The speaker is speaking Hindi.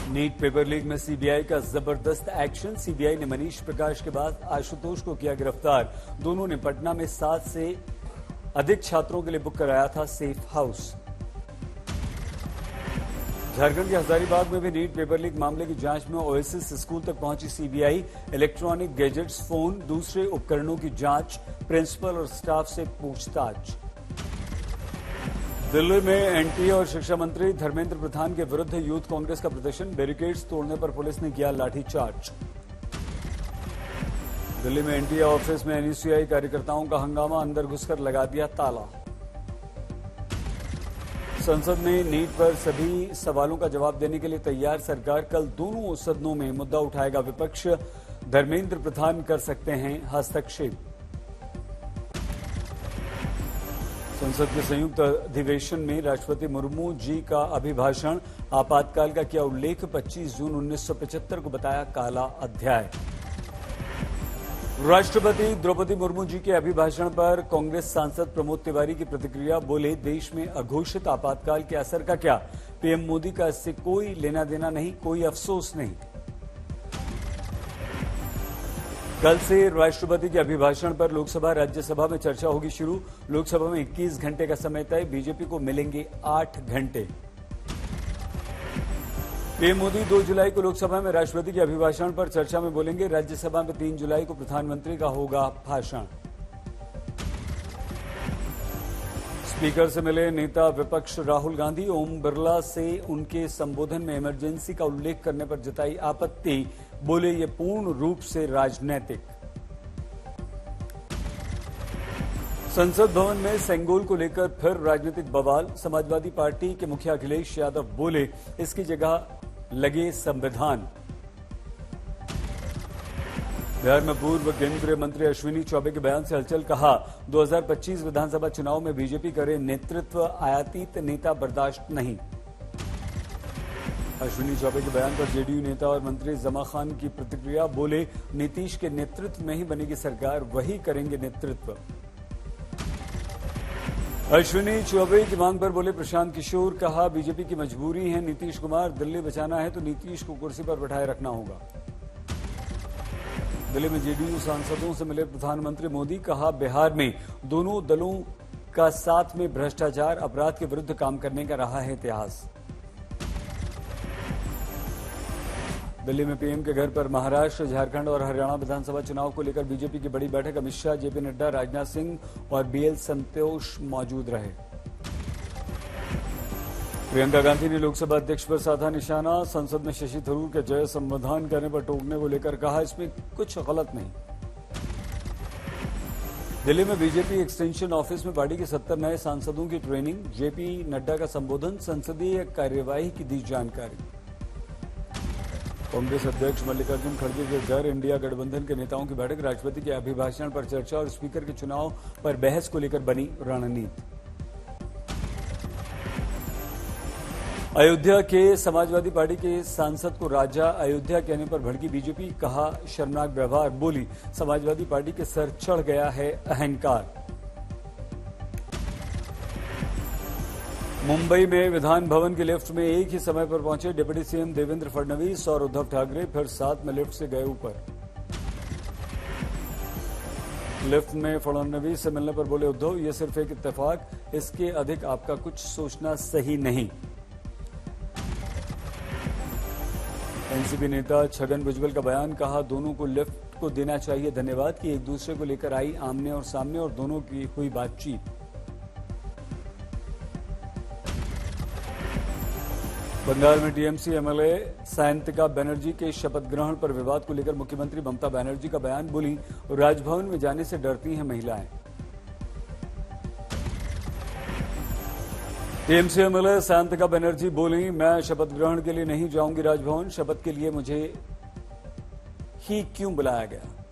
नीट पेपर लीक में सीबीआई का जबरदस्त एक्शन। सीबीआई ने मनीष प्रकाश के बाद आशुतोष को किया गिरफ्तार। दोनों ने पटना में 7 से अधिक छात्रों के लिए बुक कराया था सेफ हाउस। झारखंड के हजारीबाग में भी नीट पेपर लीक मामले की जांच में ओएसिस स्कूल तक पहुंची सीबीआई। इलेक्ट्रॉनिक गैजेट्स, फोन, दूसरे उपकरणों की जांच, प्रिंसिपल और स्टाफ से पूछताछ। दिल्ली में एनटीए और शिक्षा मंत्री धर्मेंद्र प्रधान के विरुद्ध यूथ कांग्रेस का प्रदर्शन। बैरिकेड्स तोड़ने पर पुलिस ने किया लाठीचार्ज। दिल्ली में एनटीए ऑफिस में एनएसयूआई कार्यकर्ताओं का हंगामा, अंदर घुसकर लगा दिया ताला। संसद में नीट पर सभी सवालों का जवाब देने के लिए तैयार सरकार। कल दोनों सदनों में मुद्दा उठाएगा विपक्ष। धर्मेंद्र प्रधान कर सकते हैं हस्तक्षेप। संसद के संयुक्त अधिवेशन में राष्ट्रपति मुर्मू जी का अभिभाषण। आपातकाल का किया उल्लेख। 25 जून 1975 को बताया काला अध्याय। राष्ट्रपति द्रौपदी मुर्मू जी के अभिभाषण पर कांग्रेस सांसद प्रमोद तिवारी की प्रतिक्रिया। बोले, देश में अघोषित आपातकाल के असर का क्या? पीएम मोदी का इससे कोई लेना देना नहीं, कोई अफसोस नहीं। कल से राष्ट्रपति के अभिभाषण पर लोकसभा राज्यसभा में चर्चा होगी शुरू। लोकसभा में 21 घंटे का समय तय। बीजेपी को मिलेंगे 8 घंटे। पीएम मोदी 2 जुलाई को लोकसभा में राष्ट्रपति के अभिभाषण पर चर्चा में बोलेंगे। राज्यसभा में 3 जुलाई को प्रधानमंत्री का होगा भाषण। स्पीकर से मिले नेता विपक्ष राहुल गांधी। ओम बिरला से उनके संबोधन में इमरजेंसी का उल्लेख करने पर जताई आपत्ति। बोले, ये पूर्ण रूप से राजनीतिक। संसद भवन में सेंगोल को लेकर फिर राजनीतिक बवाल। समाजवादी पार्टी के मुखिया अखिलेश यादव बोले, इसकी जगह लगे संविधान। बिहार में पूर्व केंद्रीय मंत्री अश्विनी चौबे के बयान से हलचल। कहा, 2025 विधानसभा चुनाव में बीजेपी करे नेतृत्व, आयातित नेता बर्दाश्त नहीं। अश्विनी चौबे के बयान पर जेडीयू नेता और मंत्री जमा खान की प्रतिक्रिया। बोले, नीतीश के नेतृत्व में ही बनेगी सरकार, वही करेंगे नेतृत्व। अश्विनी चौबे की मांग पर बोले प्रशांत किशोर। कहा, बीजेपी की मजबूरी है नीतीश कुमार। दिल्ली बचाना है तो नीतीश को कुर्सी पर बैठाए रखना होगा। दिल्ली में जेडीयू सांसदों से मिले प्रधानमंत्री मोदी। कहा, बिहार में दोनों दलों का साथ में भ्रष्टाचार, अपराध के विरुद्ध काम करने का रहा है इतिहास। दिल्ली में पीएम के घर पर महाराष्ट्र, झारखंड और हरियाणा विधानसभा चुनाव को लेकर बीजेपी की बड़ी बैठक। अमित शाह, जेपी नड्डा, राजनाथ सिंह और बीएल संतोष मौजूद रहे। प्रियंका गांधी ने लोकसभा अध्यक्ष पर साधा निशाना। संसद में शशि थरूर के जय संविधान करने पर टोकने को लेकर कहा, इसमें कुछ गलत नहीं। दिल्ली में बीजेपी एक्सटेंशन ऑफिस में पार्टी के 70 नए सांसदों की ट्रेनिंग। जेपी नड्डा का संबोधन। संसदीय कार्यवाही की दी जानकारी। कांग्रेस अध्यक्ष मल्लिकार्जुन खड़गे के घर इंडिया गठबंधन के नेताओं की बैठक। राष्ट्रपति के अभिभाषण पर चर्चा और स्पीकर के चुनाव पर बहस को लेकर बनी रणनीति। अयोध्या के समाजवादी पार्टी के सांसद को राजा अयोध्या कहने पर भड़की बीजेपी। कहा, शर्मनाक व्यवहार। बोली, समाजवादी पार्टी के सर चढ़ गया है अहंकार। मुंबई में विधान भवन के लिफ्ट में एक ही समय पर पहुंचे डिप्टी सीएम देवेंद्र फडणवीस और उद्धव ठाकरे। फिर साथ में लिफ्ट से गए ऊपर। लिफ्ट में फडणवीस से मिलने पर बोले उद्धव, ये सिर्फ एक इत्तेफाक, इसके अधिक आपका कुछ सोचना सही नहीं। एनसीपी नेता छगन भुजबल का बयान। कहा, दोनों को लिफ्ट को देना चाहिए धन्यवाद कि एक दूसरे को लेकर आई आमने और सामने और दोनों की हुई बातचीत। बंगाल में टीएमसी एमएलए सायंतिका बनर्जी के शपथ ग्रहण पर विवाद को लेकर मुख्यमंत्री ममता बनर्जी का बयान। बोली, राजभवन में जाने से डरती हैं महिलाएं। टीएमसी एमएलए सायंतिका बनर्जी बोली, मैं शपथ ग्रहण के लिए नहीं जाऊंगी राजभवन। शपथ के लिए मुझे ही क्यों बुलाया गया?